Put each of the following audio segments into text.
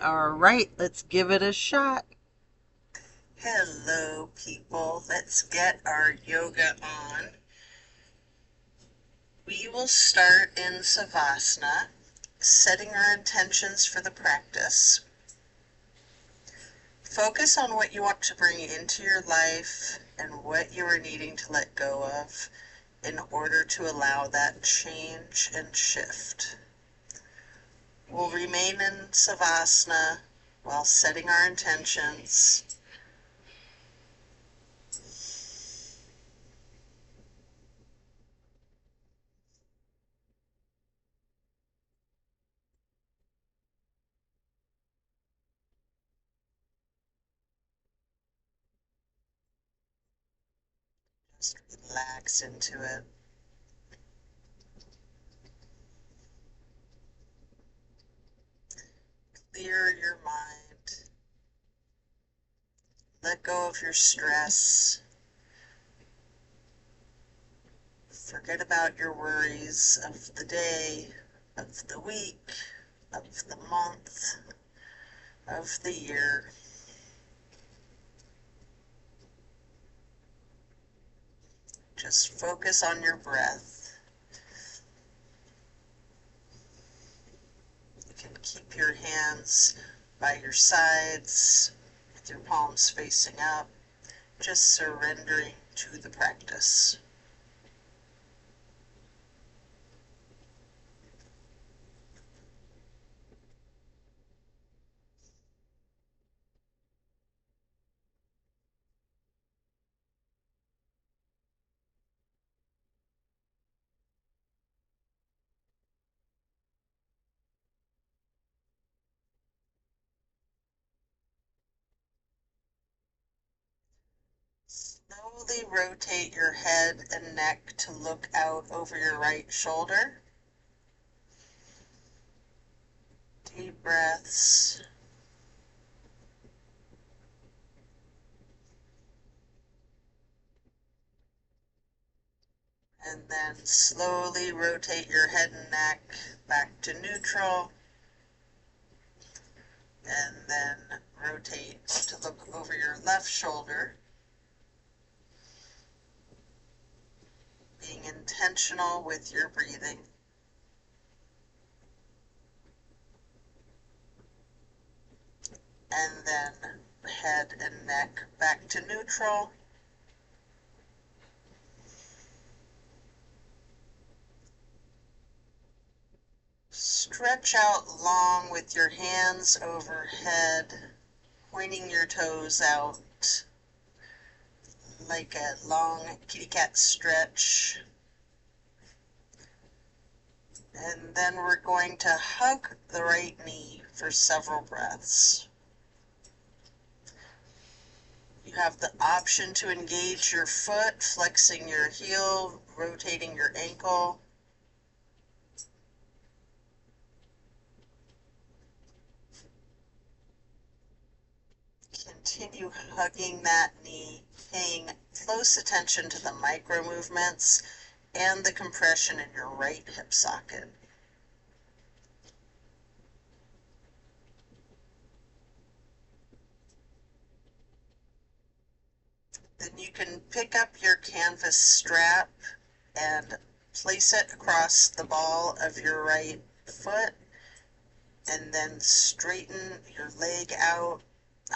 All right, let's give it a shot. Hello, people. Let's get our yoga on. We will start in Savasana, setting our intentions for the practice. Focus on what you want to bring into your life and what you are needing to let go of in order to allow that change and shift. We'll remain in Savasana while setting our intentions. Just relax into it. Clear your mind. Let go of your stress. Forget about your worries of the day, of the week, of the month, of the year. Just focus on your breath. You can keep your hands by your sides with your palms facing up, just surrendering to the practice. Slowly rotate your head and neck to look out over your right shoulder. Deep breaths. And then slowly rotate your head and neck back to neutral. And then rotate to look over your left shoulder. Being intentional with your breathing. And then head and neck back to neutral. Stretch out long with your hands overhead, pointing your toes out like a long kitty cat stretch. And then we're going to hug the right knee for several breaths. You have the option to engage your foot, flexing your heel, rotating your ankle. Continue hugging that knee, paying close attention to the micro movements and the compression in your right hip socket. Then you can pick up your canvas strap and place it across the ball of your right foot, and then straighten your leg out,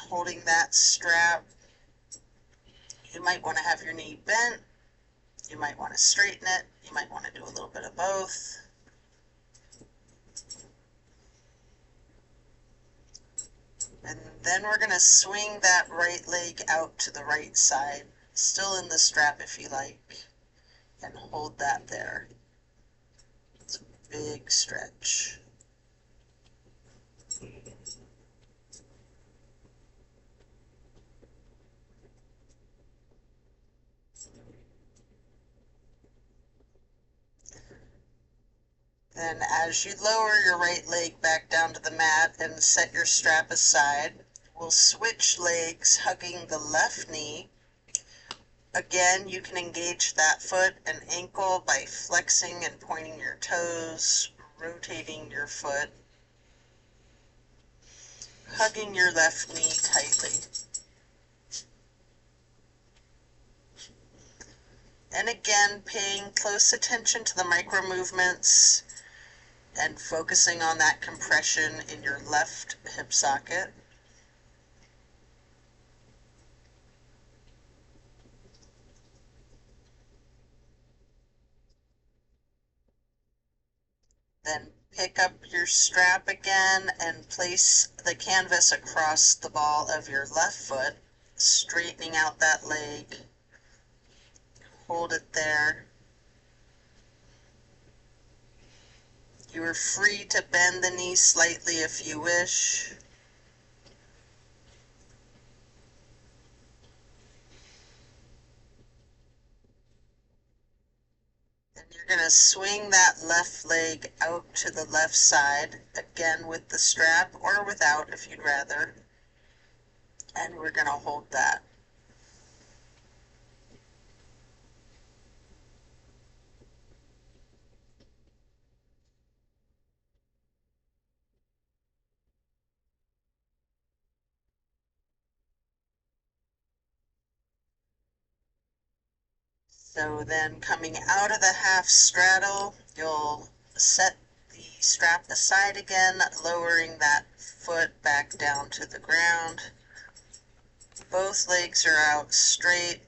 holding that strap. You might want to have your knee bent. You might want to straighten it. You might want to do a little bit of both. And then we're going to swing that right leg out to the right side, still in the strap if you like, and hold that there. It's a big stretch. Then as you lower your right leg back down to the mat and set your strap aside, we'll switch legs, hugging the left knee. Again, you can engage that foot and ankle by flexing and pointing your toes, rotating your foot. hugging your left knee tightly. And again, paying close attention to the micro movements and focusing on that compression in your left hip socket. Then pick up your strap again and place the canvas across the ball of your left foot, straightening out that leg. Hold it there. You are free to bend the knee slightly if you wish. And you're going to swing that left leg out to the left side, again with the strap or without if you'd rather. And we're going to hold that. So then coming out of the half straddle, you'll set the strap aside again, lowering that foot back down to the ground. Both legs are out straight,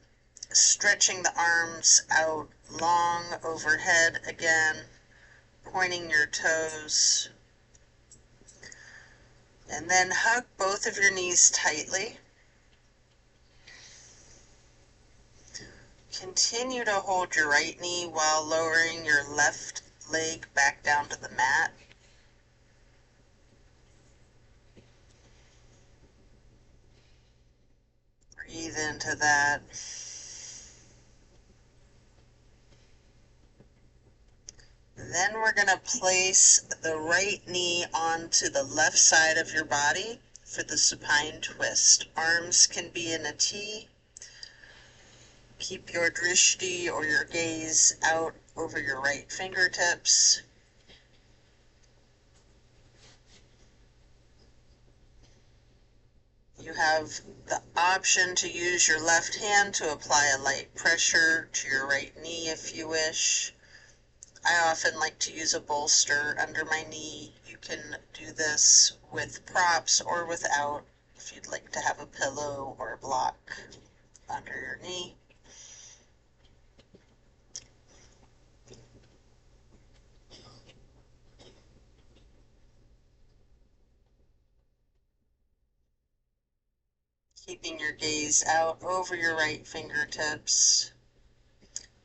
stretching the arms out long overhead again, pointing your toes. And then hug both of your knees tightly. Continue to hold your right knee while lowering your left leg back down to the mat. Breathe into that. Then we're going to place the right knee onto the left side of your body for the supine twist. Arms can be in a T. Keep your drishti or your gaze out over your right fingertips. You have the option to use your left hand to apply a light pressure to your right knee if you wish. I often like to use a bolster under my knee. You can do this with props or without if you'd like to have a pillow or a block under your knee. Keeping your gaze out over your right fingertips.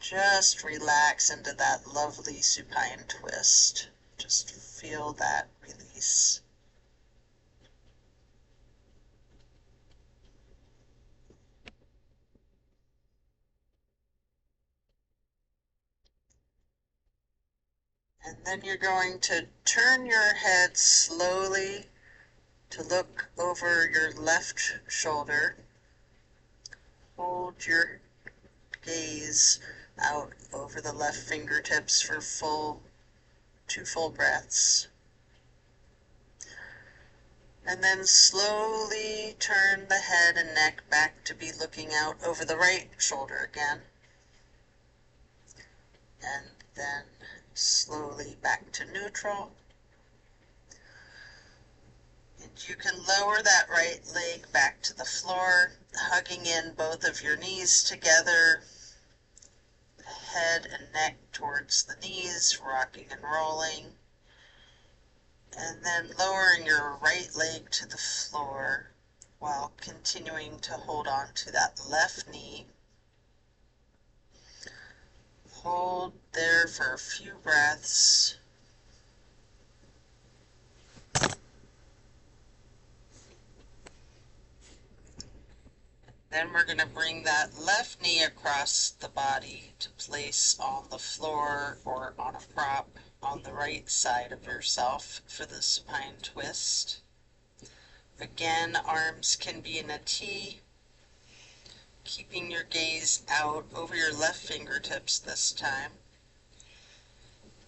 Just relax into that lovely supine twist. Just feel that release. And then you're going to turn your head slowly to look over your left shoulder. Hold your gaze out over the left fingertips for two full breaths. And then slowly turn the head and neck back to be looking out over the right shoulder again. And then slowly back to neutral. And you can lower that right leg back to the floor, hugging in both of your knees together, head and neck towards the knees, rocking and rolling. And then lowering your right leg to the floor while continuing to hold on to that left knee. Hold there for a few breaths. Then we're going to bring that left knee across the body to place on the floor or on a prop on the right side of yourself for the supine twist. Again, arms can be in a T, keeping your gaze out over your left fingertips this time.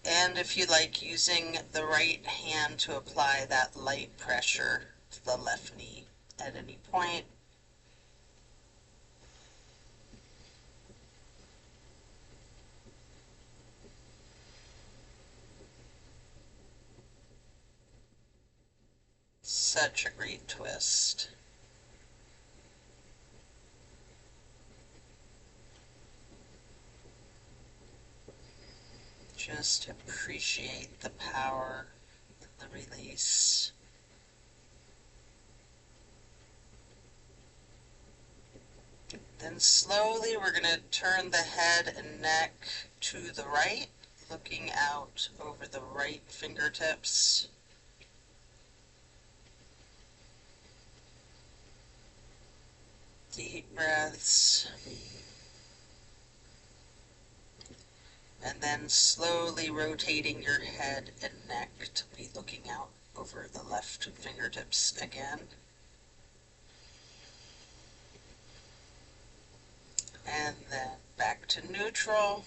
And if you like, using the right hand to apply that light pressure the left knee at any point. Such a great twist. Just appreciate the power of the release. Then slowly we're going to turn the head and neck to the right, looking out over the right fingertips. Deep breaths. And then slowly rotating your head and neck to be looking out over the left fingertips again. And then back to neutral.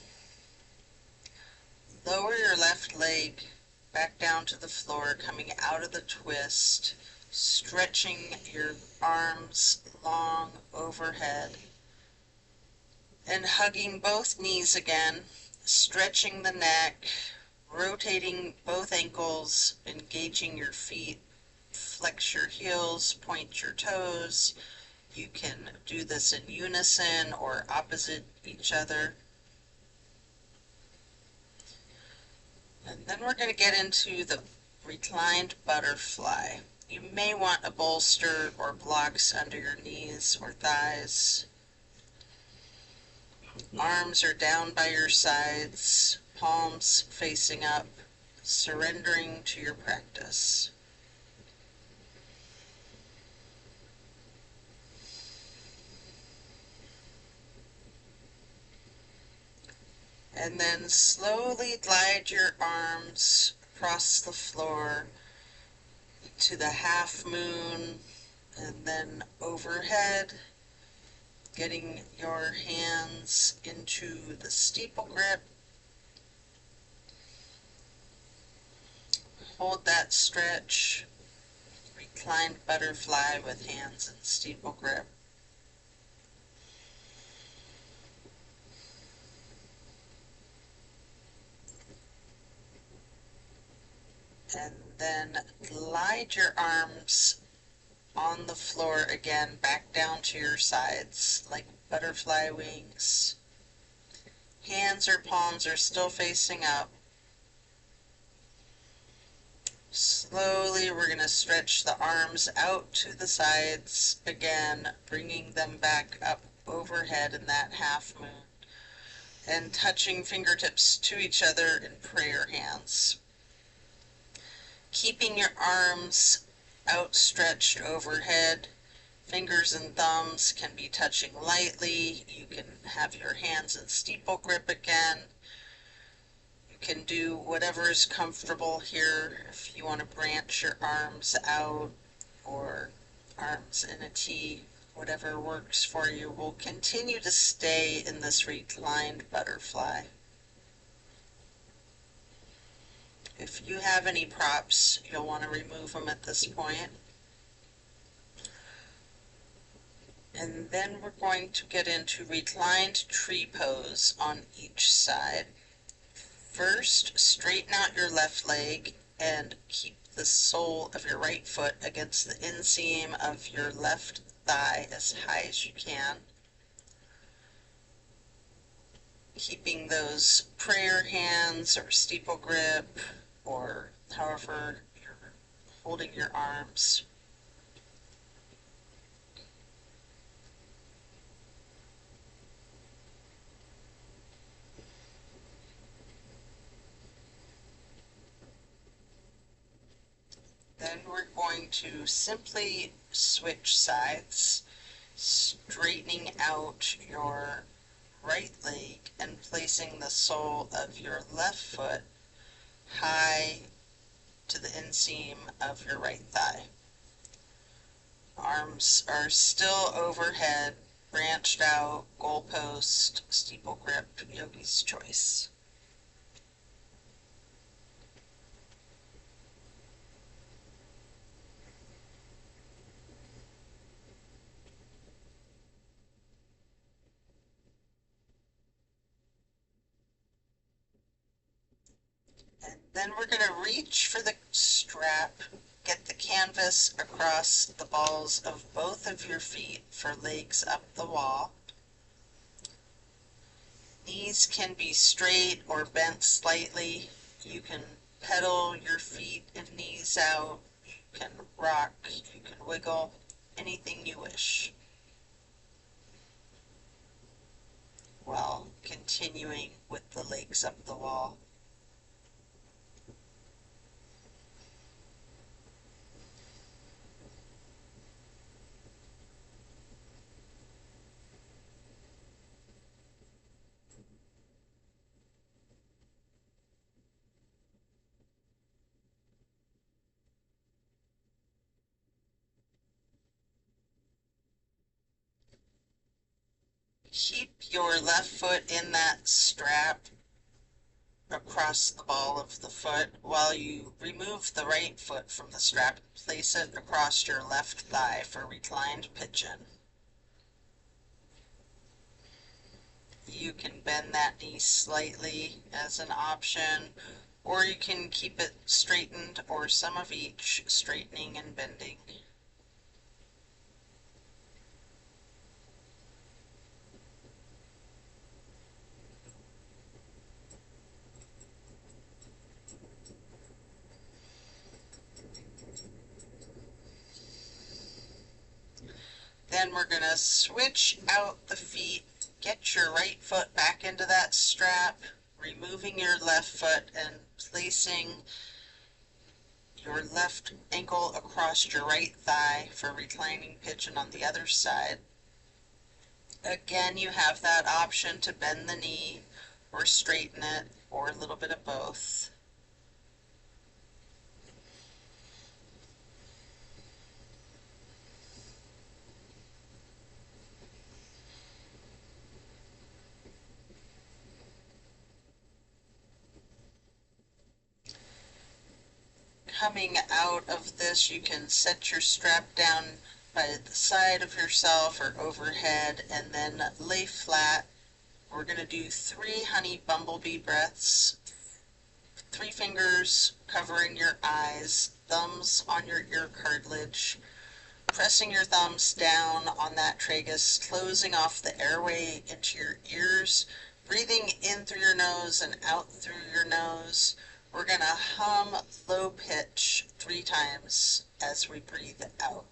Lower your left leg back down to the floor, coming out of the twist, stretching your arms long overhead, and hugging both knees again, stretching the neck, rotating both ankles, engaging your feet, flex your heels, point your toes. You can do this in unison or opposite each other. And then we're going to get into the reclined butterfly. You may want a bolster or blocks under your knees or thighs. Arms are down by your sides, palms facing up, surrendering to your practice. And then slowly glide your arms across the floor to the half moon, and then overhead, getting your hands into the steeple grip. Hold that stretch, reclined butterfly with hands in steeple grip. And then glide your arms on the floor again, back down to your sides like butterfly wings. Hands or palms are still facing up. Slowly we're going to stretch the arms out to the sides again, bringing them back up overhead in that half moon, and touching fingertips to each other in prayer hands. Keeping your arms outstretched overhead. Fingers and thumbs can be touching lightly. You can have your hands in steeple grip again. You can do whatever is comfortable here. If you want to branch your arms out or arms in a T, whatever works for you. We'll continue to stay in this reclined butterfly. If you have any props, you'll want to remove them at this point. And then we're going to get into reclined tree pose on each side. First, straighten out your left leg and keep the sole of your right foot against the inseam of your left thigh as high as you can. Keeping those prayer hands or steeple grip or however you're holding your arms. Then we're going to simply switch sides, straightening out your right leg and placing the sole of your left foot high to the inseam of your right thigh. Arms are still overhead, branched out, goalpost, steeple grip, yogi's choice. Then we're going to reach for the strap, get the canvas across the balls of both of your feet for legs up the wall. Knees can be straight or bent slightly. You can pedal your feet and knees out. You can rock, you can wiggle, anything you wish, while continuing with the legs up the wall. Keep your left foot in that strap across the ball of the foot while you remove the right foot from the strap and place it across your left thigh for reclined pigeon. You can bend that knee slightly as an option, or you can keep it straightened, or some of each, straightening and bending. Then we're going to switch out the feet, get your right foot back into that strap, removing your left foot and placing your left ankle across your right thigh for reclining pigeon on the other side. Again, you have that option to bend the knee or straighten it, or a little bit of both. Coming out of this, you can set your strap down by the side of yourself or overhead and then lay flat. We're going to do 3 honey bumblebee breaths. 3 fingers covering your eyes, thumbs on your ear cartilage, pressing your thumbs down on that tragus, closing off the airway into your ears, breathing in through your nose and out through your nose. We're going to hum low pitch 3 times as we breathe out.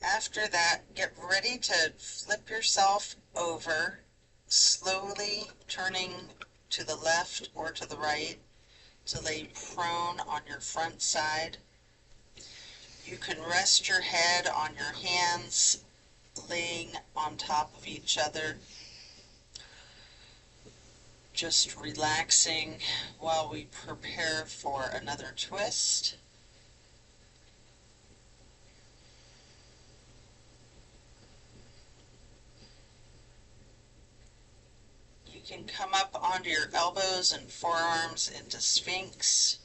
After that, get ready to flip yourself over, slowly turning to the left or to the right to lay prone on your front side. You can rest your head on your hands, laying on top of each other, just relaxing while we prepare for another twist. You can come up onto your elbows and forearms into Sphinx.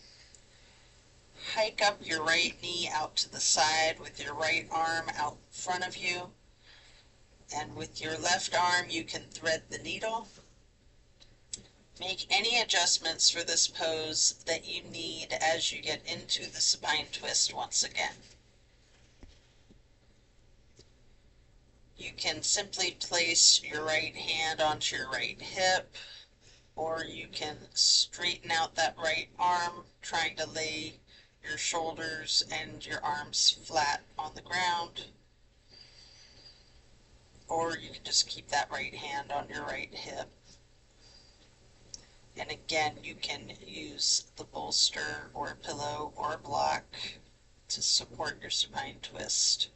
Hike up your right knee out to the side with your right arm out in front of you. And with your left arm, you can thread the needle. Make any adjustments for this pose that you need as you get into the supine twist once again. You can simply place your right hand onto your right hip, or you can straighten out that right arm, trying to lay your shoulders and your arms flat on the ground. Or you can just keep that right hand on your right hip. And again, you can use the bolster or a pillow or a block to support your supine twist.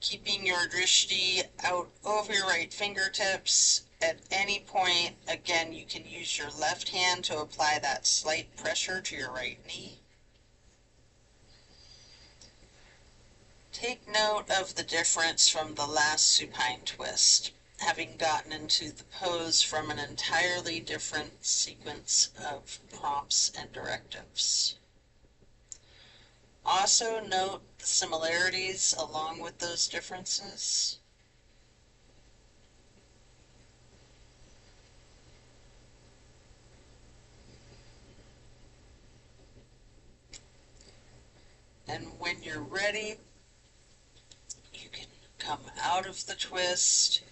Keeping your drishti out over your right fingertips, At any point, again, you can use your left hand to apply that slight pressure to your right knee. Take note of the difference from the last supine twist, having gotten into the pose from an entirely different sequence of prompts and directives. Also note the similarities along with those differences. And when you're ready, you can come out of the twist,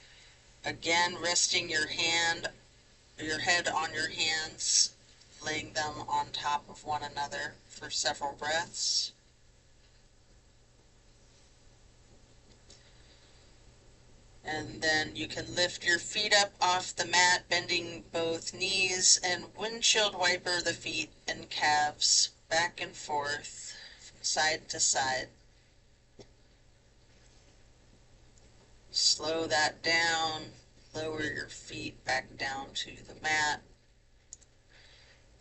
again resting your head on your hands, laying them on top of one another for several breaths. And then you can lift your feet up off the mat, bending both knees, and windshield wiper the feet and calves back and forth from side to side. Slow that down, lower your feet back down to the mat,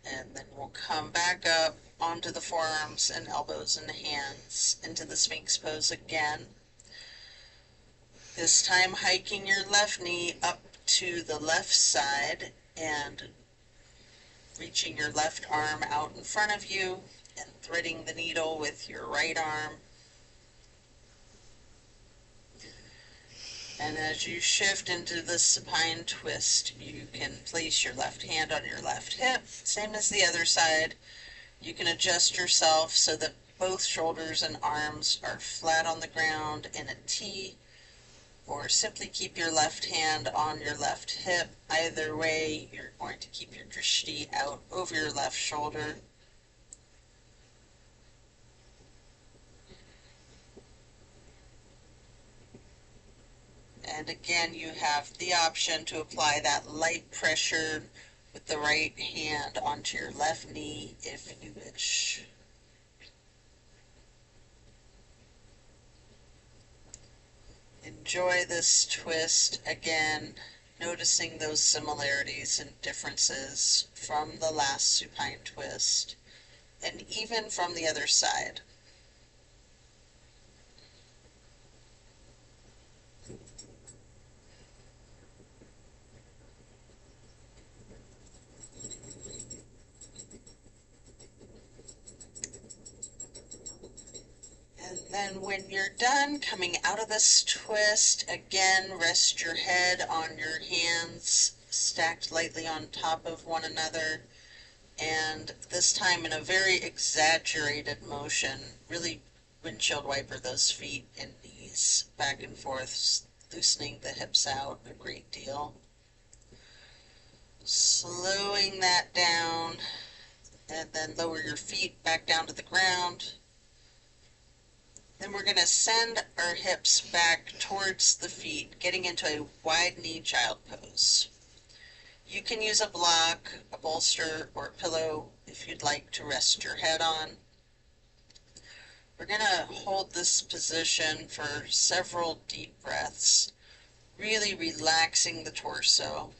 and then we'll come back up onto the forearms and elbows and hands into the Sphinx pose again. This time hiking your left knee up to the left side and reaching your left arm out in front of you and threading the needle with your right arm. And as you shift into the supine twist, you can place your left hand on your left hip, same as the other side. You can adjust yourself so that both shoulders and arms are flat on the ground in a T, or simply keep your left hand on your left hip. Either way, you're going to keep your drishti out over your left shoulder. And again, you have the option to apply that light pressure with the right hand onto your left knee if you wish. Enjoy this twist, again, noticing those similarities and differences from the last supine twist, and even from the other side. And then when you're done coming out of this twist, again, rest your head on your hands, stacked lightly on top of one another, and this time in a very exaggerated motion, really windshield wiper those feet and knees back and forth, loosening the hips out a great deal. Slowing that down, and then lower your feet back down to the ground. Then we're going to send our hips back towards the feet, getting into a wide knee child pose. You can use a block, a bolster, or a pillow if you'd like to rest your head on. We're going to hold this position for several deep breaths, really relaxing the torso,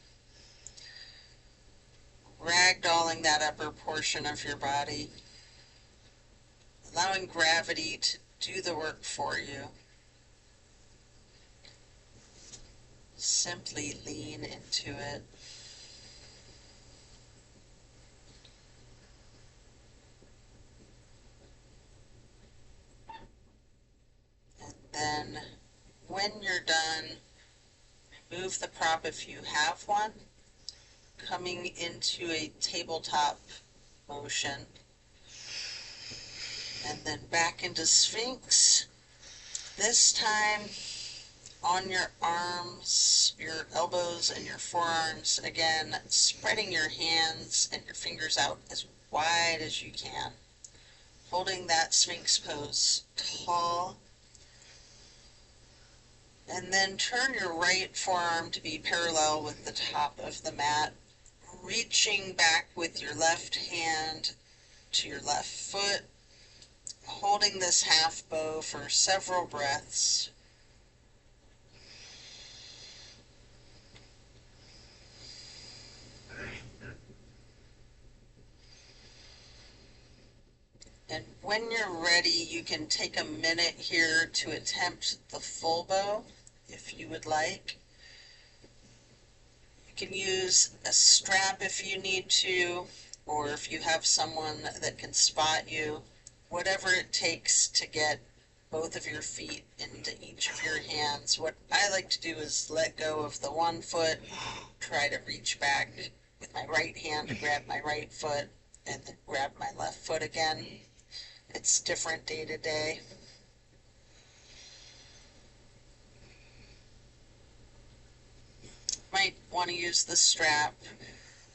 ragdolling that upper portion of your body, allowing gravity to do the work for you. Simply lean into it. And then when you're done, remove the prop if you have one, coming into a tabletop motion, and then back into Sphinx. This time on your arms, your elbows, and your forearms, again, spreading your hands and your fingers out as wide as you can, holding that Sphinx pose tall. And then turn your right forearm to be parallel with the top of the mat, reaching back with your left hand to your left foot, holding this half bow for several breaths. And when you're ready, you can take a minute here to attempt the full bow if you would like. You can use a strap if you need to, or if you have someone that can spot you, whatever it takes to get both of your feet into each of your hands. What I like to do is let go of the one foot, try to reach back with my right hand to grab my right foot, and then grab my left foot again. It's different day to day. Might want to use the strap.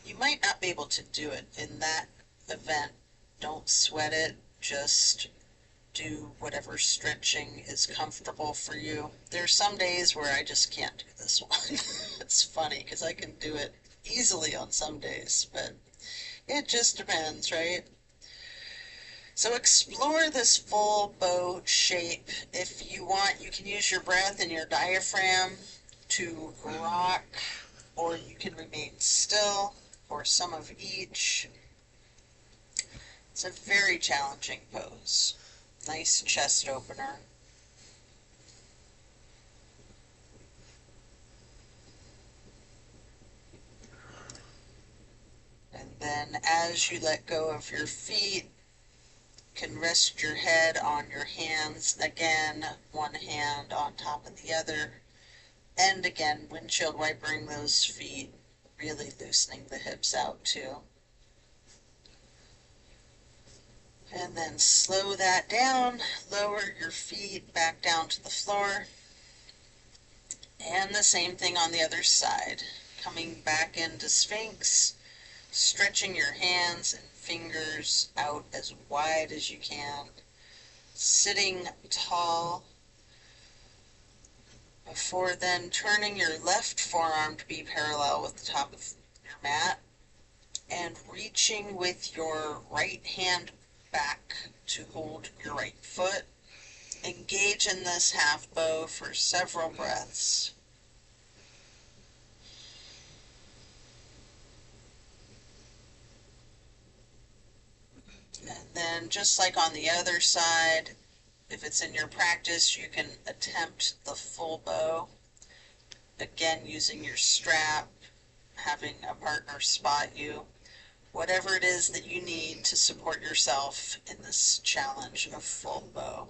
You might not be able to do it in that event. Don't sweat it. Just do whatever stretching is comfortable for you. There's some days where I just can't do this one. It's funny because I can do it easily on some days, but it just depends, right? So explore this full bow shape. If you want, you can use your breath and your diaphragm to rock, or you can remain still, or some of each. It's a very challenging pose. Nice chest opener. And then as you let go of your feet, you can rest your head on your hands. Again, one hand on top of the other. And again, windshield wipering those feet, really loosening the hips out too. And then slow that down, lower your feet back down to the floor. And the same thing on the other side. Coming back into Sphinx, stretching your hands and fingers out as wide as you can. Sitting tall. Before then, turning your left forearm to be parallel with the top of your mat. And reaching with your right hand back to hold your right foot. Engage in this half bow for several breaths. And then just like on the other side, if it's in your practice, you can attempt the full bow. Again, using your strap, having a partner spot you. Whatever it is that you need to support yourself in this challenge of full bow.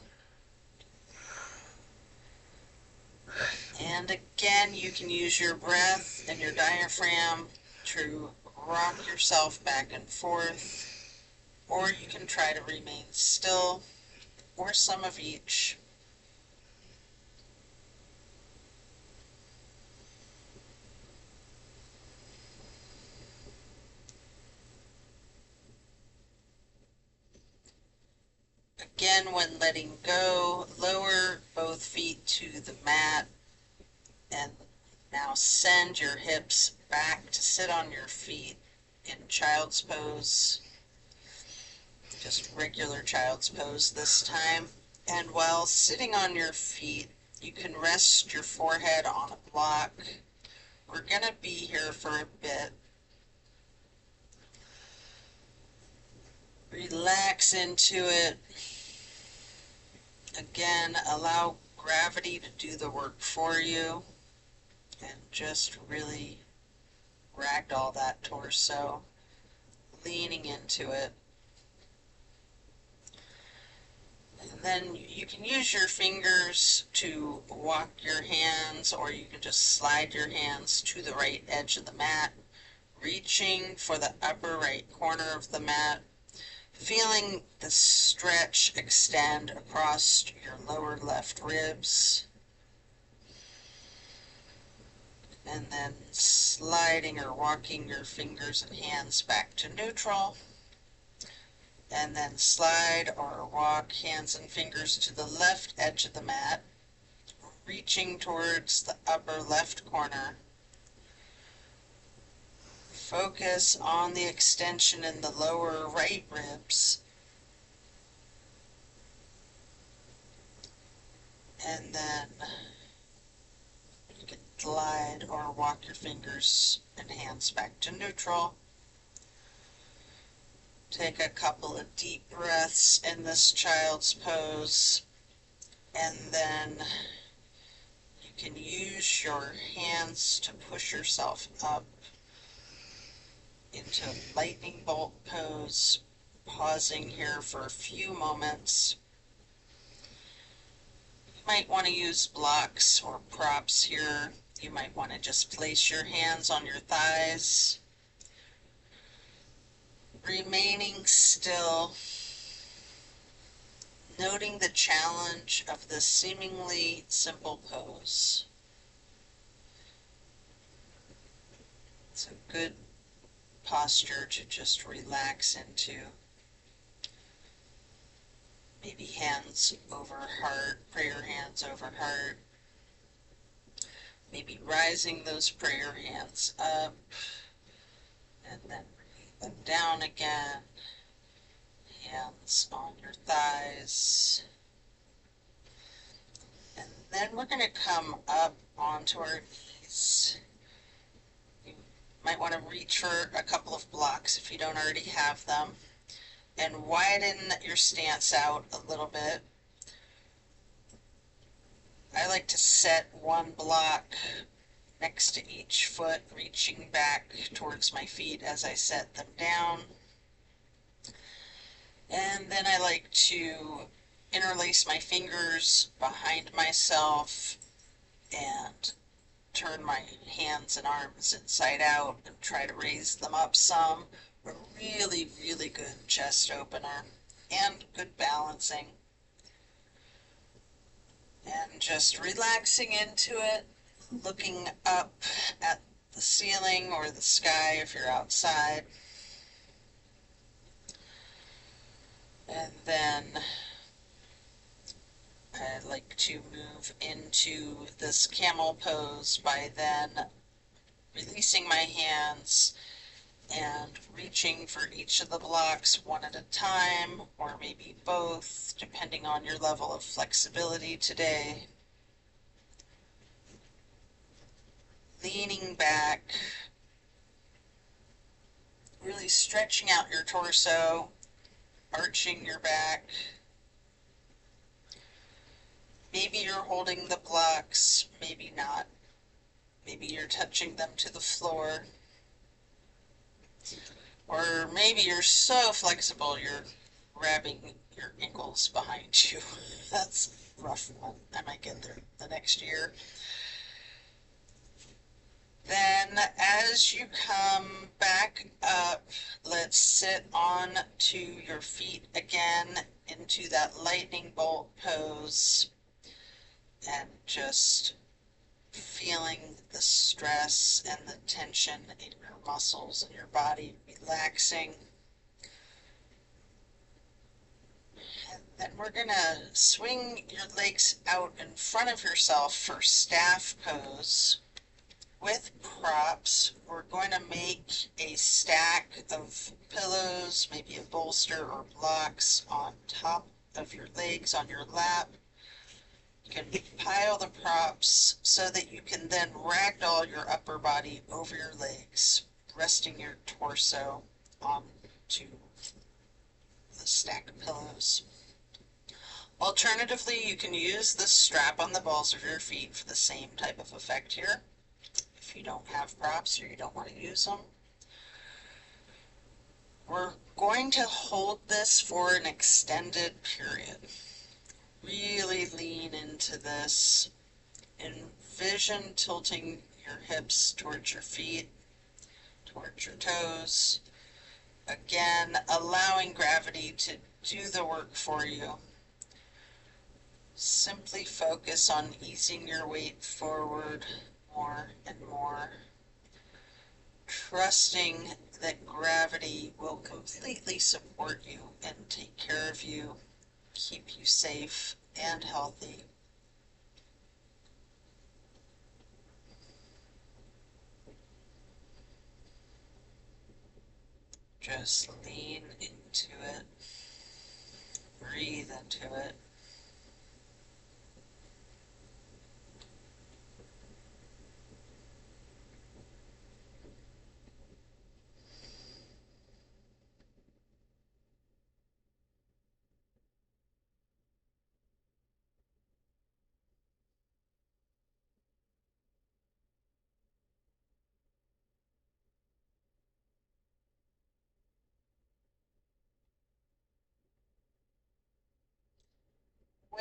And again, you can use your breath and your diaphragm to rock yourself back and forth, or you can try to remain still, or some of each. Again, when letting go, lower both feet to the mat, and now send your hips back to sit on your feet in child's pose. Just regular child's pose this time. And while sitting on your feet, you can rest your forehead on a block. We're going to be here for a bit. Relax into it. Again, allow gravity to do the work for you. And just really ragdoll that torso, leaning into it. And then you can use your fingers to walk your hands, or you can just slide your hands to the right edge of the mat, reaching for the upper right corner of the mat, feeling the stretch extend across your lower left ribs. And then sliding or walking your fingers and hands back to neutral. And then slide or walk hands and fingers to the left edge of the mat, reaching towards the upper left corner. Focus on the extension in the lower right ribs. And then you can glide or walk your fingers and hands back to neutral. Take a couple of deep breaths in this child's pose, and then you can use your hands to push yourself up into lightning bolt pose, pausing here for a few moments. You might want to use blocks or props here. You might want to just place your hands on your thighs, remaining still, noting the challenge of this seemingly simple pose. It's a good posture to just relax into. Maybe hands over heart, prayer hands over heart. Maybe rising those prayer hands up and then bringing them down again. Hands on your thighs. And then we're going to come up onto our knees. You might want to reach for a couple of blocks if you don't already have them, and widen your stance out a little bit. I like to set one block next to each foot, reaching back towards my feet as I set them down. And then I like to interlace my fingers behind myself and turn my hands and arms inside out and try to raise them up some. A really, really good chest opener and good balancing. And just relaxing into it, looking up at the ceiling or the sky if you're outside. And then I like to move into this camel pose by then releasing my hands and reaching for each of the blocks one at a time, or maybe both, depending on your level of flexibility today. Leaning back, really stretching out your torso, arching your back. Maybe you're holding the blocks, maybe not. Maybe you're touching them to the floor. Or maybe you're so flexible you're grabbing your ankles behind you. That's a rough one. I might get there the next year. Then as you come back up, let's sit on to your feet again into that lightning bolt pose and just feeling the stress and the tension in your muscles and your body relaxing. And then we're going to swing your legs out in front of yourself for staff pose. With props, we're going to make a stack of pillows, maybe a bolster or blocks on top of your legs on your lap. You can pile the props so that you can then ragdoll your upper body over your legs, resting your torso onto the stack of pillows. Alternatively, you can use the strap on the balls of your feet for the same type of effect here, if you don't have props or you don't want to use them. We're going to hold this for an extended period. Really lean into this. Envision tilting your hips towards your feet, towards your toes. Again, allowing gravity to do the work for you. Simply focus on easing your weight forward more and more, trusting that gravity will completely support you and take care of you, keep you safe and healthy. Just lean into it, breathe into it.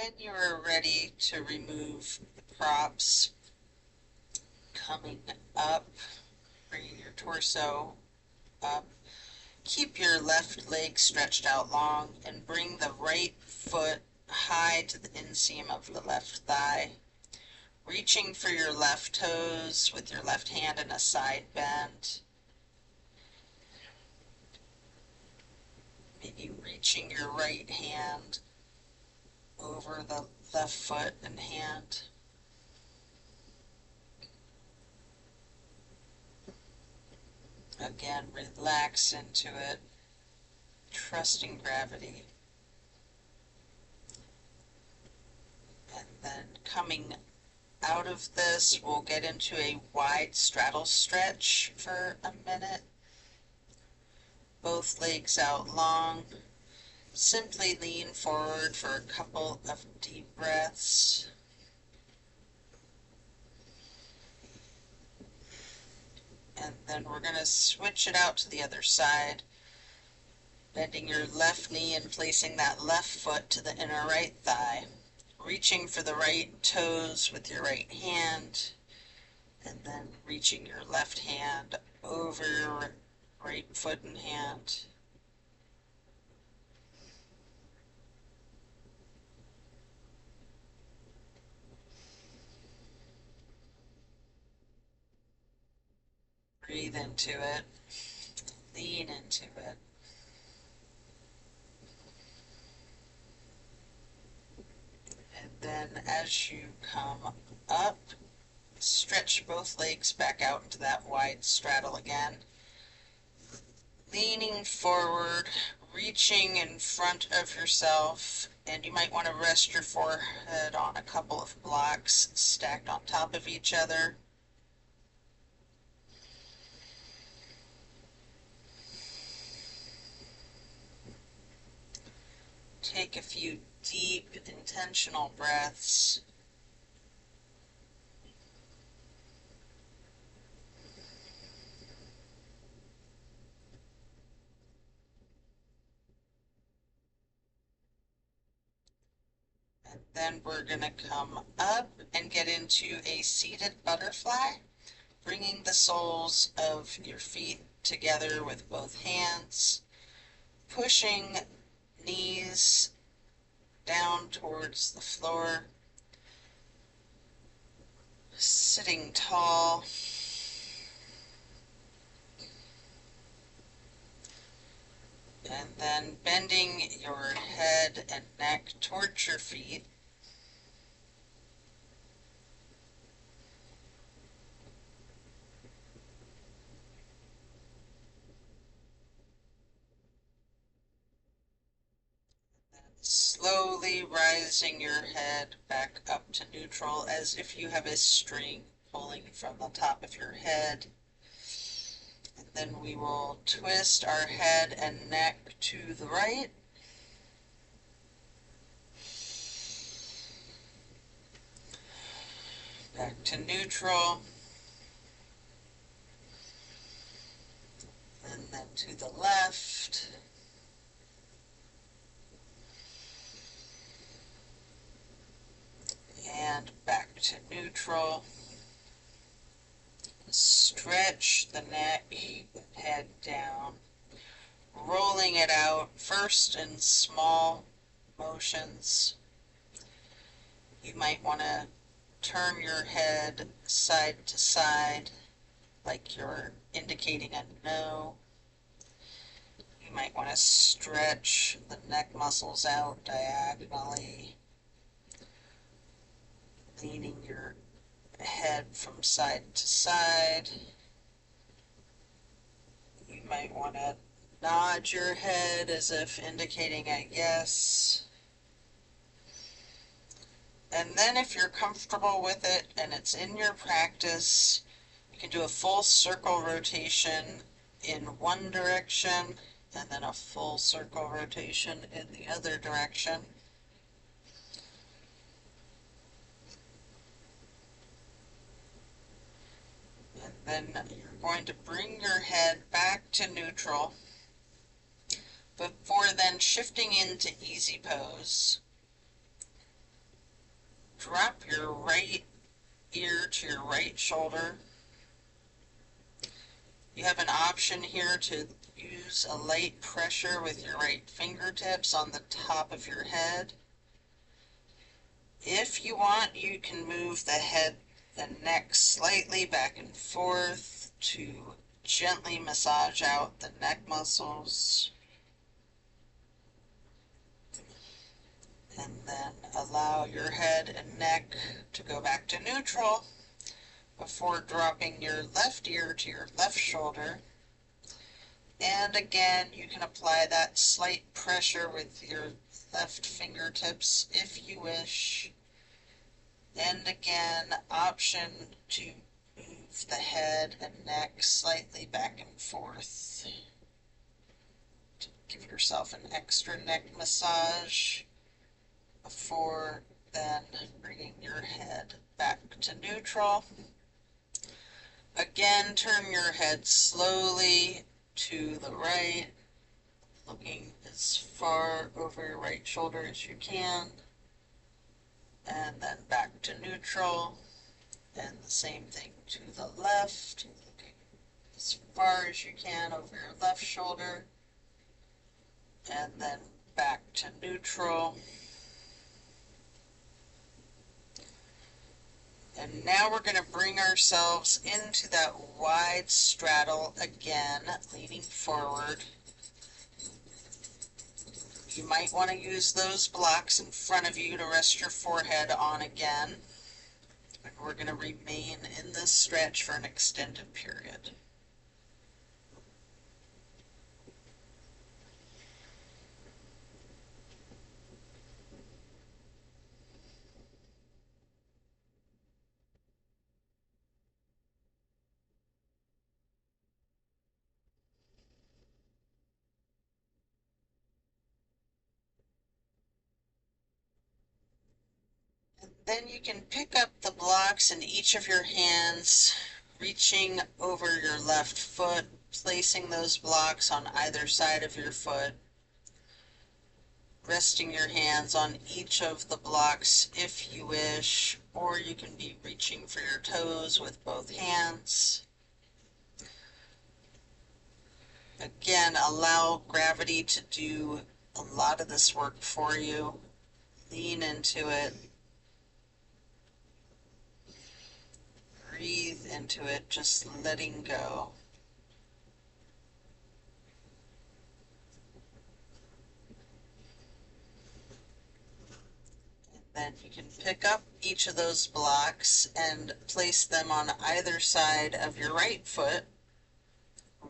When you are ready to remove the props, coming up, bringing your torso up, keep your left leg stretched out long and bring the right foot high to the inseam of the left thigh, reaching for your left toes with your left hand in a side bend. Maybe reaching your right hand over the left foot and hand. Again, relax into it, trusting gravity. And then coming out of this, we'll get into a wide straddle stretch for a minute. Both legs out long. Simply lean forward for a couple of deep breaths. And then we're going to switch it out to the other side, bending your left knee and placing that left foot to the inner right thigh, reaching for the right toes with your right hand, and then reaching your left hand over your right foot and hand. Breathe into it, lean into it. And then as you come up, stretch both legs back out into that wide straddle again. Leaning forward, reaching in front of yourself, and you might want to rest your forehead on a couple of blocks stacked on top of each other. Take a few deep, intentional breaths. And then we're going to come up and get into a seated butterfly, bringing the soles of your feet together with both hands, pushing knees down towards the floor, sitting tall, and then bending your head and neck towards your feet. Slowly rising your head back up to neutral as if you have a string pulling from the top of your head. And then we will twist our head and neck to the right. Back to neutral. And then to the left. And back to neutral. Stretch the neck, head down, rolling it out first in small motions. You might want to turn your head side to side like you're indicating a no. You might want to stretch the neck muscles out diagonally, leaning your head from side to side. You might want to nod your head as if indicating a yes. And then if you're comfortable with it and it's in your practice, you can do a full circle rotation in one direction and then a full circle rotation in the other direction. And then you're going to bring your head back to neutral before then shifting into easy pose. drop your right ear to your right shoulder. You have an option here to use a light pressure with your right fingertips on the top of your head. If you want, you can move the head and neck slightly back and forth to gently massage out the neck muscles. And then allow your head and neck to go back to neutral before dropping your left ear to your left shoulder. And again, you can apply that slight pressure with your left fingertips if you wish. And again, option to move the head and neck slightly back and forth to give yourself an extra neck massage before then bringing your head back to neutral. Again, turn your head slowly to the right, looking as far over your right shoulder as you can, and then back to neutral, and the same thing to the left, looking as far as you can over your left shoulder, and then back to neutral. And now we're going to bring ourselves into that wide straddle again, leaning forward. You might want to use those blocks in front of you to rest your forehead on again. And we're going to remain in this stretch for an extended period. Then you can pick up the blocks in each of your hands, reaching over your left foot, placing those blocks on either side of your foot, resting your hands on each of the blocks if you wish, or you can be reaching for your toes with both hands. Again, allow gravity to do a lot of this work for you. Lean into it. Breathe into it, just letting go. And then you can pick up each of those blocks and place them on either side of your right foot,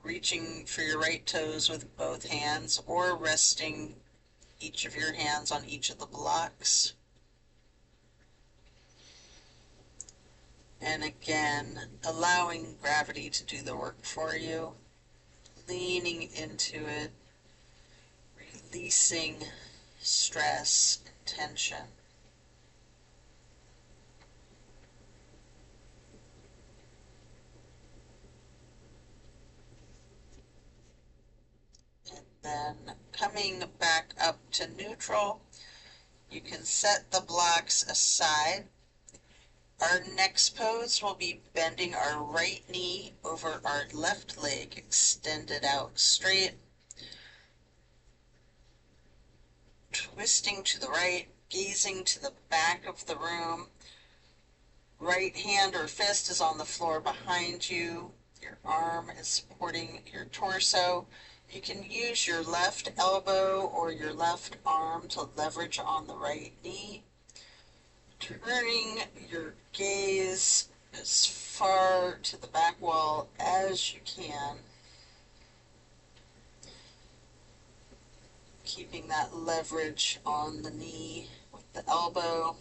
reaching for your right toes with both hands, or resting each of your hands on each of the blocks. And again, allowing gravity to do the work for you, leaning into it, releasing stress and tension. And then coming back up to neutral, you can set the blocks aside. Our next pose will be bending our right knee over our left leg, extended out straight, twisting to the right, gazing to the back of the room. Right hand or fist is on the floor behind you. Your arm is supporting your torso. You can use your left elbow or your left arm to leverage on the right knee. Turning your gaze as far to the back wall as you can. Keeping that leverage on the knee with the elbow.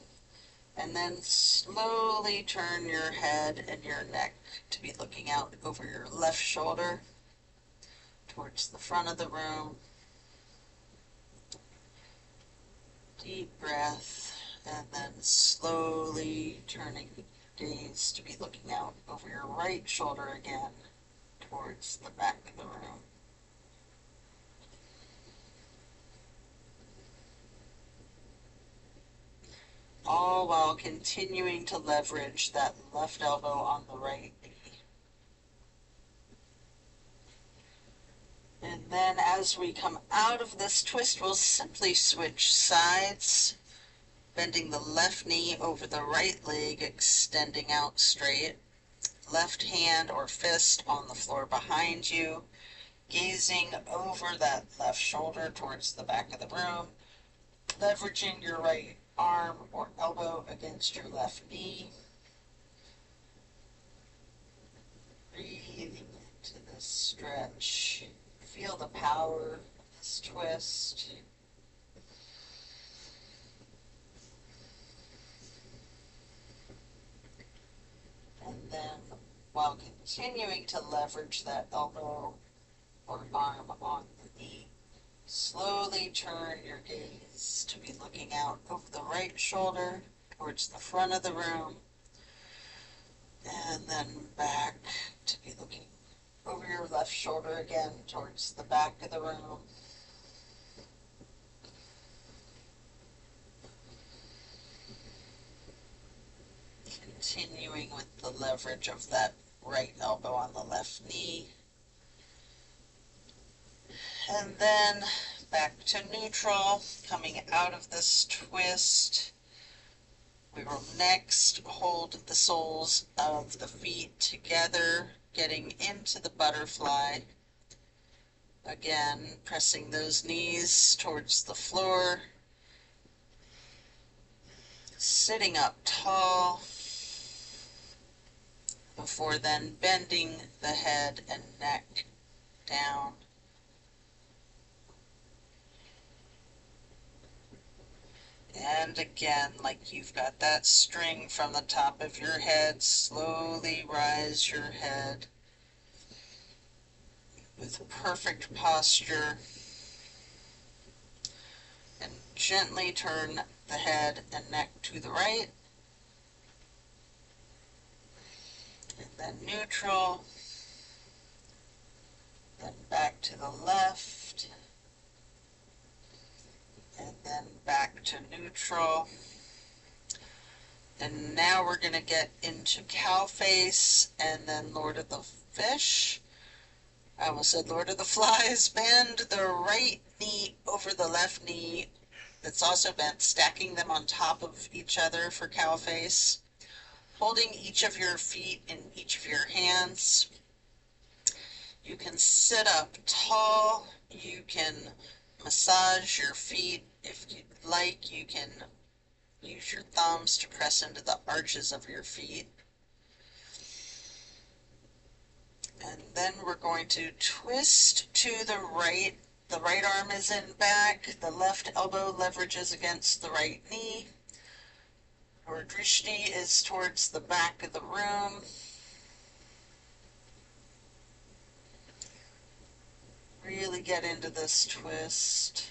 And then slowly turn your head and your neck to be looking out over your left shoulder towards the front of the room. Deep breath, and then slowly turning your gaze to be looking out over your right shoulder again towards the back of the room. All neutral while continuing to leverage that left elbow on the right knee. And then as we come out of this twist, we'll simply switch sides, bending the left knee over the right leg, extending out straight. Left hand or fist on the floor behind you, gazing over that left shoulder towards the back of the room, leveraging your right arm or elbow against your left knee. Breathing into this stretch. Feel the power of this twist. And then, while continuing to leverage that elbow or arm on the knee, slowly turn your gaze to be looking out over the right shoulder towards the front of the room, and then back to be looking over your left shoulder again towards the back of the room. Continuing with the leverage of that right elbow on the left knee. And then back to neutral, coming out of this twist. We will next hold the soles of the feet together, getting into the butterfly. Again, pressing those knees towards the floor. Sitting up tall, before then bending the head and neck down. And again, like you've got that string from the top of your head, slowly rise your head with perfect posture and gently turn the head and neck to the right. And then neutral, then back to the left, and then back to neutral. And now we're going to get into cow face and then Lord of the Fish. I almost said Lord of the Flies. Bend the right knee over the left knee that's also bent, stacking them on top of each other for cow face. Holding each of your feet in each of your hands. You can sit up tall. You can massage your feet if you'd like. You can use your thumbs to press into the arches of your feet. And then we're going to twist to the right. The right arm is in back. The left elbow leverages against the right knee. Our drishti is towards the back of the room. Really get into this twist.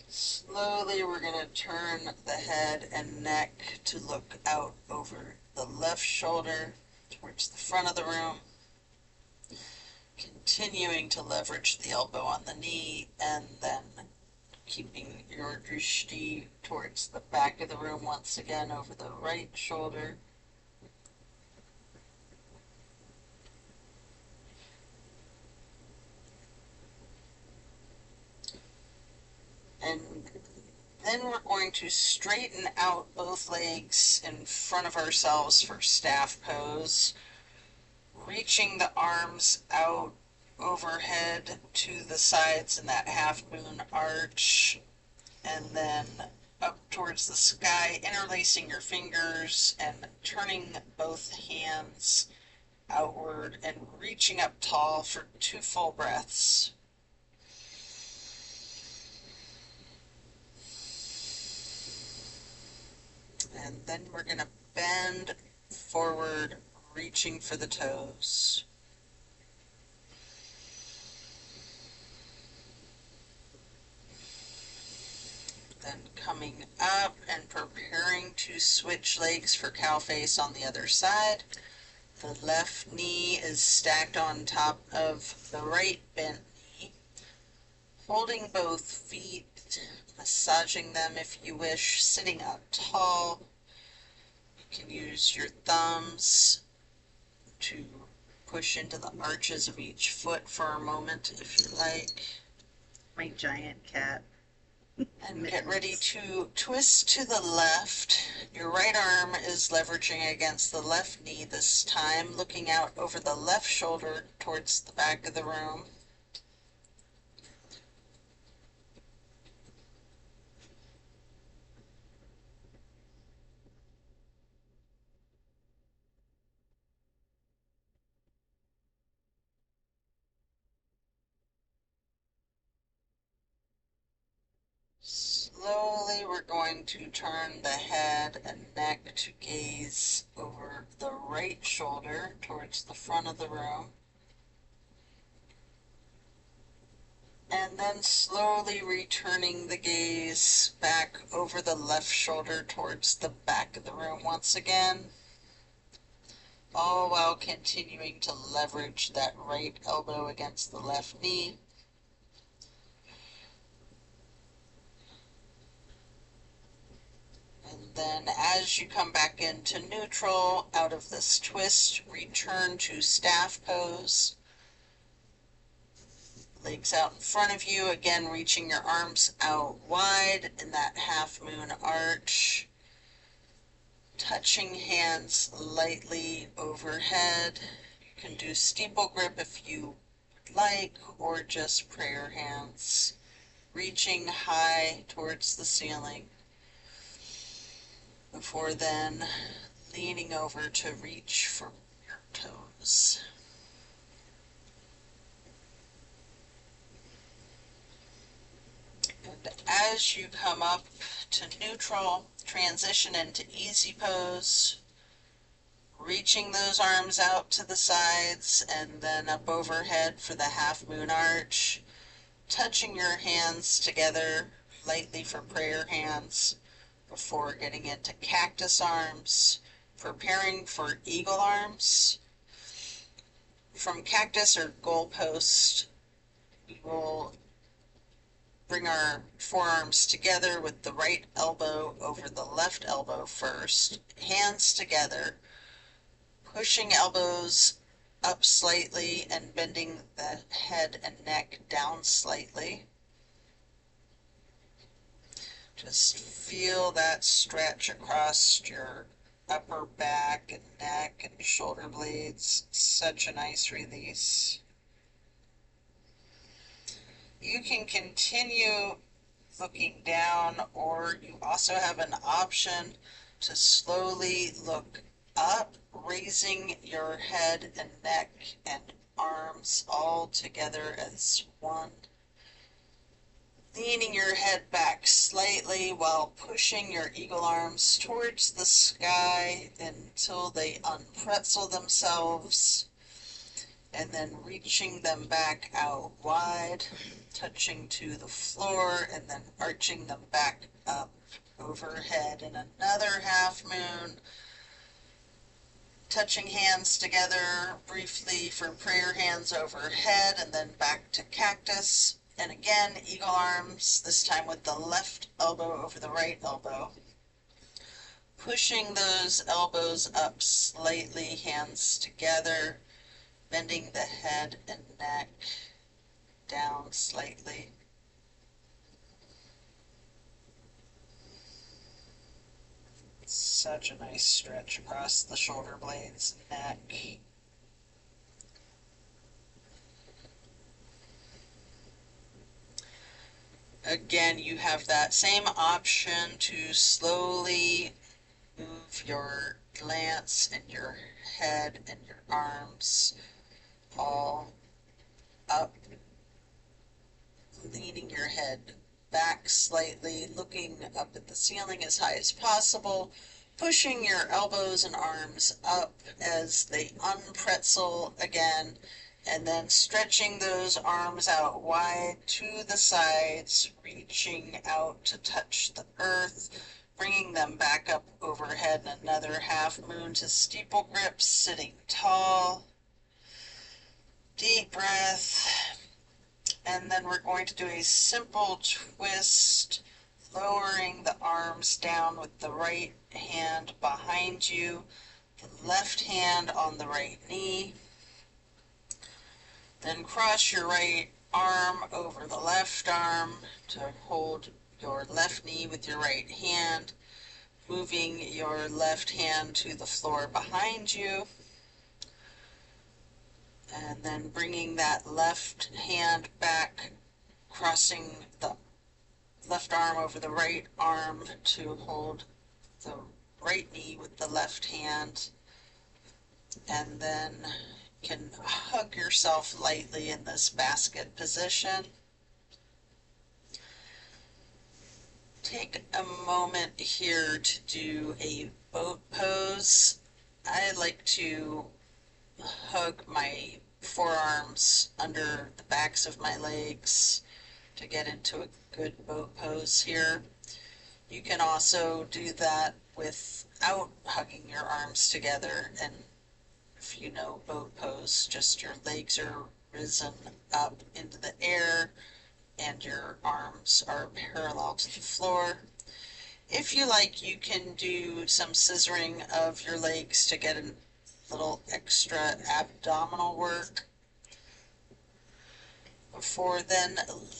Slowly we're going to turn the head and neck to look out over the left shoulder towards the front of the room. Continuing to leverage the elbow on the knee and then keeping your drishti towards the back of the room once again over the right shoulder. And then we're going to straighten out both legs in front of ourselves for staff pose, reaching the arms out overhead to the sides in that half moon arch, and then up towards the sky, interlacing your fingers and turning both hands outward and reaching up tall for 2 full breaths. And then we're going to bend forward, reaching for the toes. Then coming up and preparing to switch legs for cow face on the other side. The left knee is stacked on top of the right bent knee. Holding both feet, massaging them if you wish, sitting up tall. You can use your thumbs to push into the arches of each foot for a moment if you like. My giant cat. And get ready to twist to the left. Your right arm is leveraging against the left knee this time, looking out over the left shoulder towards the back of the room. Slowly, we're going to turn the head and neck to gaze over the right shoulder towards the front of the room. And then slowly returning the gaze back over the left shoulder towards the back of the room once again, all while continuing to leverage that right elbow against the left knee. And then as you come back into neutral, out of this twist, return to staff pose. Legs out in front of you, again reaching your arms out wide in that half moon arch. Touching hands lightly overhead. You can do steeple grip if you like, or just prayer hands. Reaching high towards the ceiling. Before then leaning over to reach for your toes. And as you come up to neutral, transition into easy pose, reaching those arms out to the sides and then up overhead for the half moon arch, touching your hands together lightly for prayer hands before getting into cactus arms, preparing for eagle arms. From cactus or goalpost, we will bring our forearms together with the right elbow over the left elbow first, hands together, pushing elbows up slightly and bending the head and neck down slightly. Just feel that stretch across your upper back and neck and shoulder blades. Such a nice release. You can continue looking down, or you also have an option to slowly look up, raising your head and neck and arms all together as one. Leaning your head back slightly while pushing your eagle arms towards the sky until they unpretzel themselves, and then reaching them back out wide, touching to the floor, and then arching them back up overhead in another half moon. Touching hands together briefly for prayer hands overhead, and then back to cactus. And again, eagle arms, this time with the left elbow over the right elbow. Pushing those elbows up slightly, hands together, bending the head and neck down slightly. Such a nice stretch across the shoulder blades and neck. Again, you have that same option to slowly move your glance and your head and your arms all up, leaning your head back slightly, looking up at the ceiling as high as possible, pushing your elbows and arms up as they unpretzel again, and then stretching those arms out wide to the sides, reaching out to touch the earth, bringing them back up overhead in another half moon to steeple grip, sitting tall. Deep breath. And then we're going to do a simple twist, lowering the arms down with the right hand behind you, the left hand on the right knee. Then cross your right arm over the left arm to hold your left knee with your right hand, moving your left hand to the floor behind you, and then bringing that left hand back, crossing the left arm over the right arm to hold the right knee with the left hand, and then you can hug yourself lightly in this basket position. Take a moment here to do a boat pose. I like to hug my forearms under the backs of my legs to get into a good boat pose here. You can also do that without hugging your arms together, and if you know boat pose, just your legs are risen up into the air and your arms are parallel to the floor. If you like, you can do some scissoring of your legs to get a little extra abdominal work before then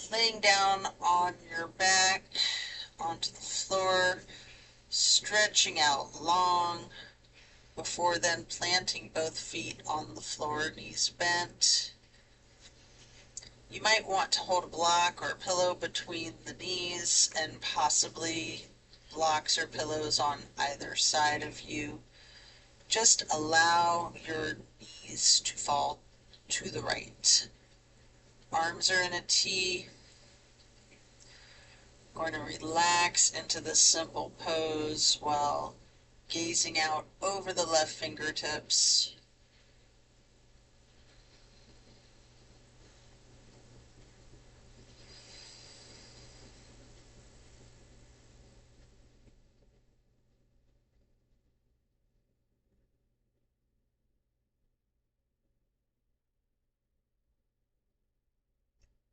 laying down on your back onto the floor, stretching out long, before then planting both feet on the floor, knees bent. You might want to hold a block or a pillow between the knees and possibly blocks or pillows on either side of you. Just allow your knees to fall to the right. Arms are in a T. Going to relax into this simple pose while gazing out over the left fingertips.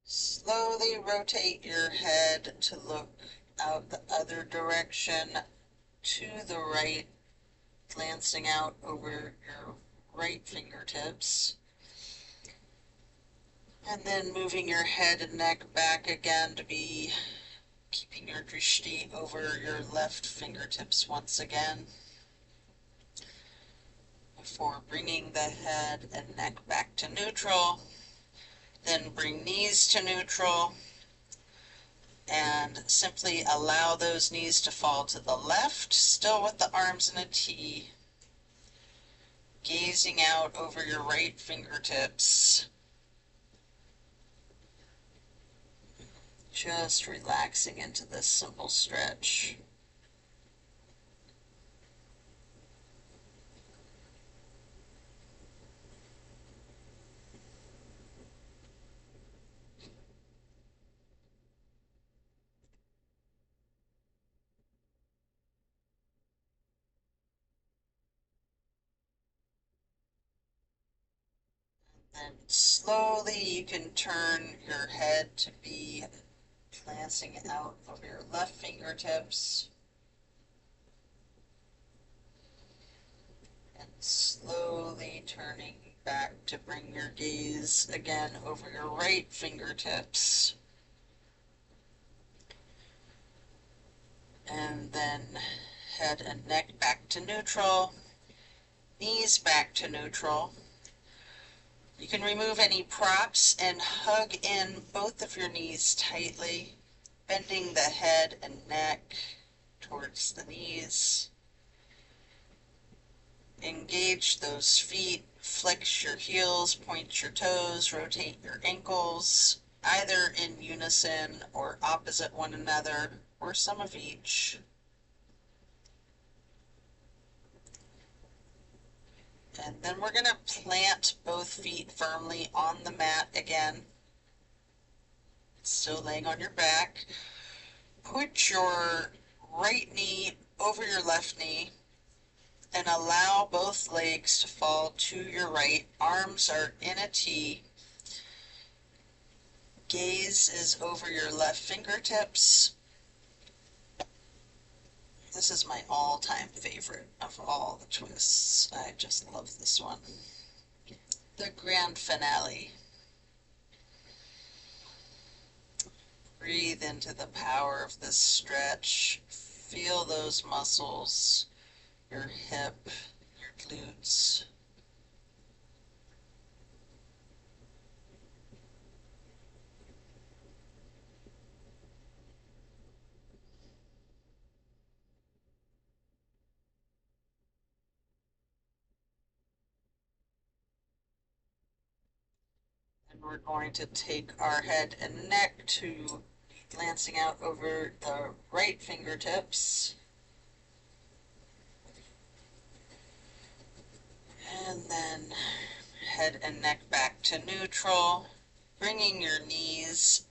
Slowly rotate your head to look out the other direction to the right, glancing out over your right fingertips. And then moving your head and neck back again to be keeping your drishti over your left fingertips once again, before bringing the head and neck back to neutral. Then bring knees to neutral and simply allow those knees to fall to the left, still with the arms in a T, gazing out over your right fingertips. Just relaxing into this simple stretch. And slowly you can turn your head to be glancing out over your left fingertips. And slowly turning back to bring your gaze again over your right fingertips. And then head and neck back to neutral, knees back to neutral. You can remove any props and hug in both of your knees tightly, bending the head and neck towards the knees. Engage those feet, flex your heels, point your toes, rotate your ankles, either in unison or opposite one another, or some of each. And then we're going to plant both feet firmly on the mat again, still laying on your back. Put your right knee over your left knee and allow both legs to fall to your right. Arms are in a T. Gaze is over your left fingertips. This is my all-time favorite of all the twists. I just love this one. The grand finale. Breathe into the power of this stretch. Feel those muscles, your hip, your glutes. And we're going to take our head and neck to glancing out over the right fingertips. And then head and neck back to neutral, bringing your knees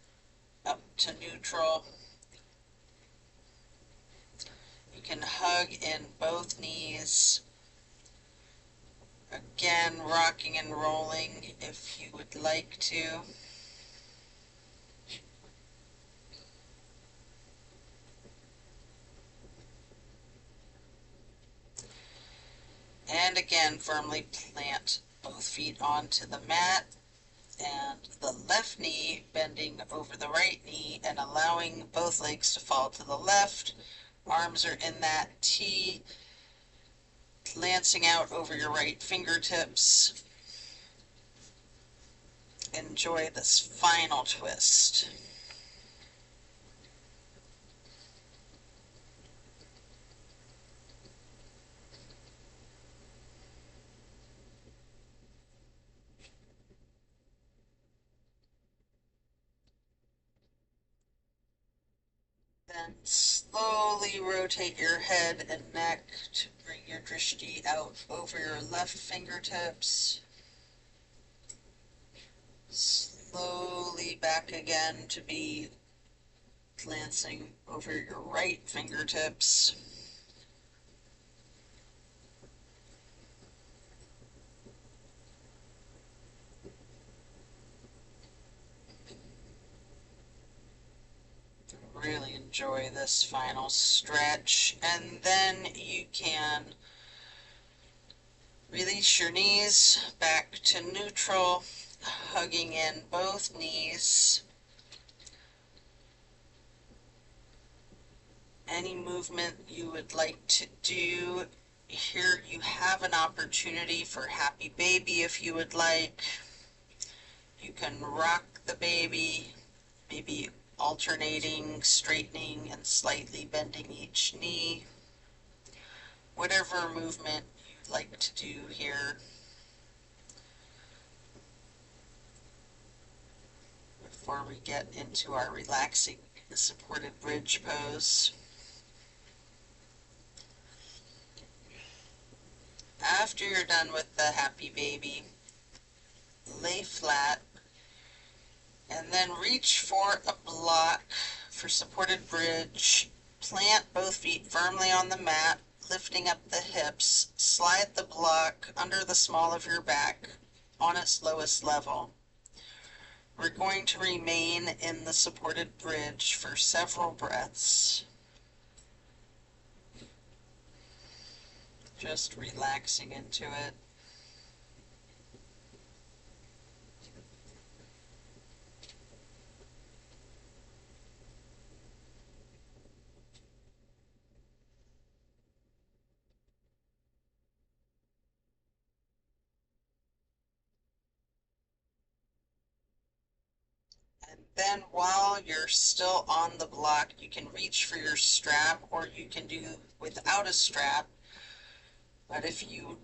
up to neutral. You can hug in both knees. Again, rocking and rolling if you would like to. And again, firmly plant both feet onto the mat and the left knee bending over the right knee and allowing both legs to fall to the left. Arms are in that T, glancing out over your right fingertips. Enjoy this final twist. Then slowly rotate your head and neck to bring your drishti out over your left fingertips. Slowly back again to be glancing over your right fingertips. Really enjoy this final stretch, and then you can release your knees back to neutral, hugging in both knees. Any movement you would like to do. Here you have an opportunity for happy baby if you would like. You can rock the baby, maybe alternating, straightening, and slightly bending each knee. Whatever movement you'd like to do here. Before we get into our relaxing supported bridge pose. After you're done with the happy baby, lay flat and then reach for a block for supported bridge. Plant both feet firmly on the mat, lifting up the hips. Slide the block under the small of your back on its lowest level. We're going to remain in the supported bridge for several breaths. Just relaxing into it. And then while you're still on the block, you can reach for your strap, or you can do without a strap. But if you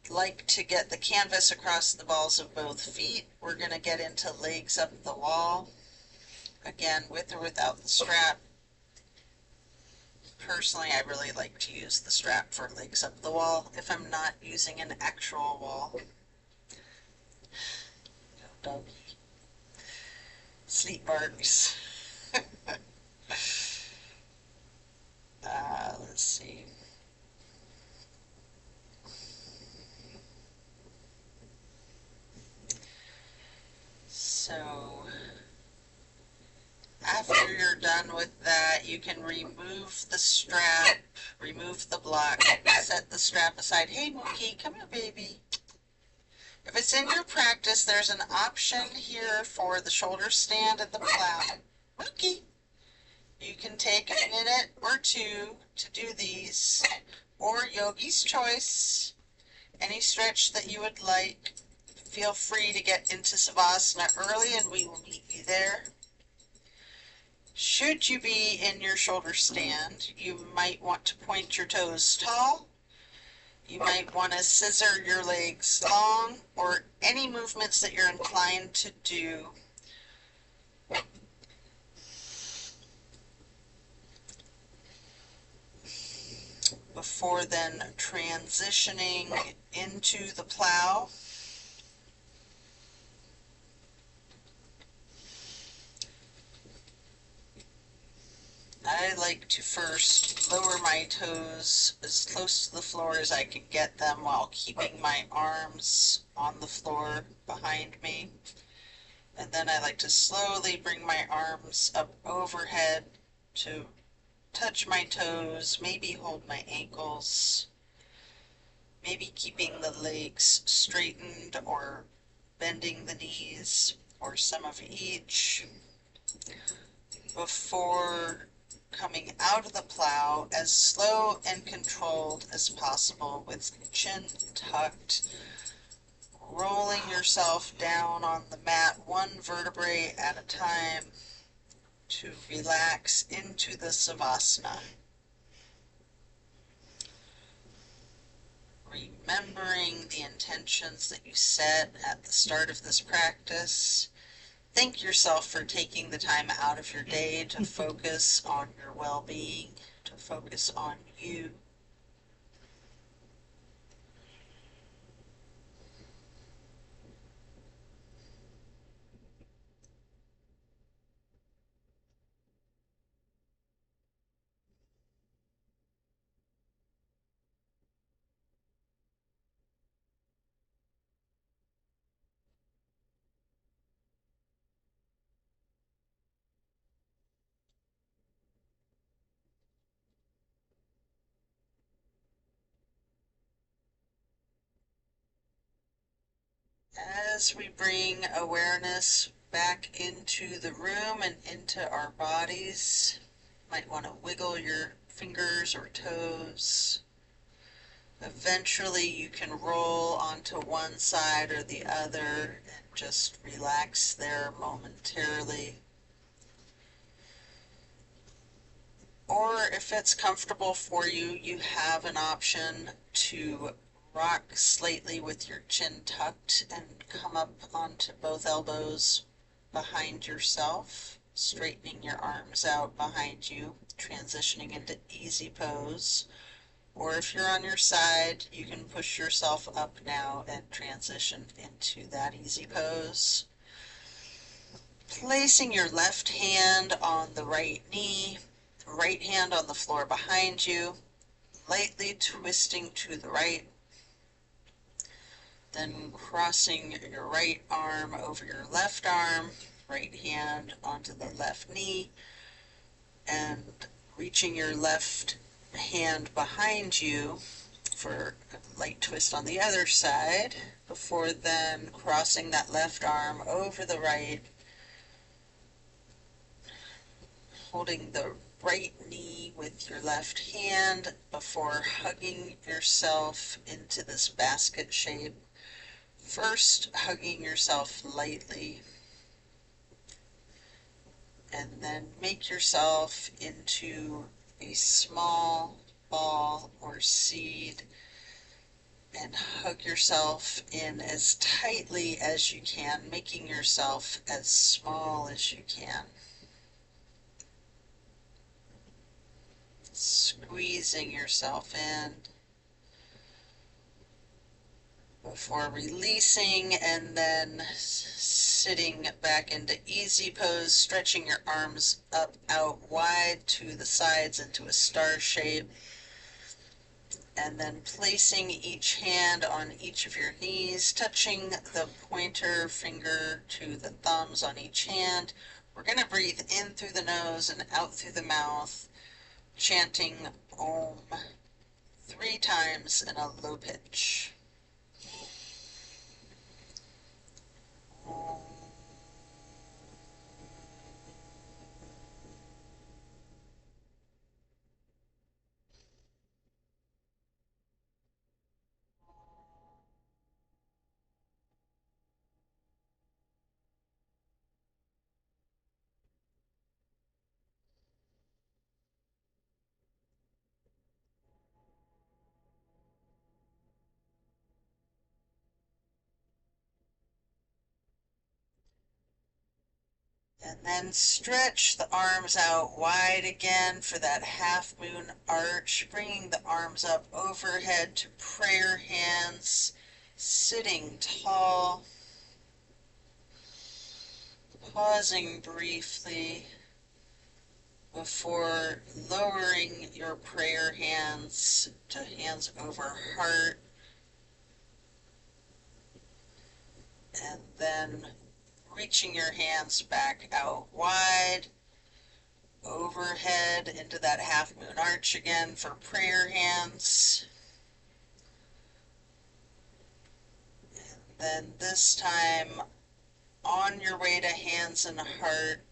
like to get the canvas across the balls of both feet, we're going to get into legs up the wall. Again, with or without the strap. Personally, I really like to use the strap for legs up the wall if I'm not using an actual wall. Doggy. Sleep marks. Let's see. So after you're done with that, you can remove the strap, remove the block, set the strap aside. Hey, Mookie, come here, baby. If it's in your practice, there's an option here for the shoulder stand and the plow. Mookie, you can take a minute or two to do these, or yogi's choice, any stretch that you would like. Feel free to get into Savasana early and we will meet you there. Should you be in your shoulder stand, you might want to point your toes tall. You might want to scissor your legs long, or any movements that you're inclined to do. Before then transitioning into the plow. I like to first lower my toes as close to the floor as I can get them while keeping my arms on the floor behind me. And then I like to slowly bring my arms up overhead to touch my toes, maybe hold my ankles, maybe keeping the legs straightened or bending the knees, or some of each, before coming out of the plow as slow and controlled as possible with chin tucked, rolling yourself down on the mat one vertebrae at a time to relax into the Savasana. Remembering the intentions that you set at the start of this practice. Thank yourself for taking the time out of your day to focus on your well-being, to focus on you. As we bring awareness back into the room and into our bodies, might want to wiggle your fingers or toes. Eventually you can roll onto one side or the other and just relax there momentarily. Or if it's comfortable for you, you have an option to rock slightly with your chin tucked and come up onto both elbows behind yourself, straightening your arms out behind you, transitioning into easy pose. Or if you're on your side, you can push yourself up now and transition into that easy pose. Placing your left hand on the right knee, right hand on the floor behind you, lightly twisting to the right, then crossing your right arm over your left arm, right hand onto the left knee, and reaching your left hand behind you for a light twist on the other side, before then crossing that left arm over the right, holding the right knee with your left hand before hugging yourself into this basket shape. First, hugging yourself lightly, and then make yourself into a small ball or seed and hug yourself in as tightly as you can, making yourself as small as you can. Squeezing yourself in before releasing, and then sitting back into easy pose, stretching your arms up out wide to the sides into a star shape. and then placing each hand on each of your knees, touching the pointer finger to the thumbs on each hand. We're going to breathe in through the nose and out through the mouth, chanting Om 3 times in a low pitch. Om. And then stretch the arms out wide again for that half moon arch, bringing the arms up overhead to prayer hands, sitting tall, pausing briefly before lowering your prayer hands to hands over heart, and then reaching your hands back out wide overhead into that half moon arch again for prayer hands. Then this time, on your way to hands and heart,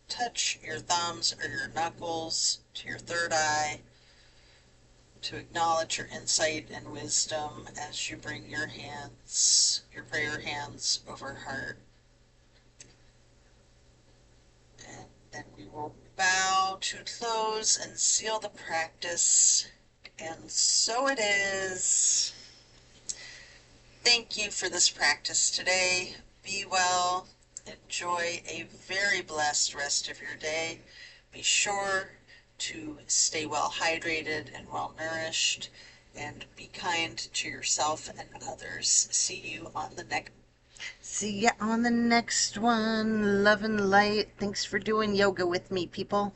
touch your thumbs or your knuckles to your third eye to acknowledge your insight and wisdom as you bring your hands, your prayer hands over heart. And then we will bow to close and seal the practice. And so it is. Thank you for this practice today. Be well. Enjoy a very blessed rest of your day. Be sure to stay well hydrated and well nourished, and be kind to yourself and others. See you on the next one. Love and light. Thanks for doing yoga with me, people.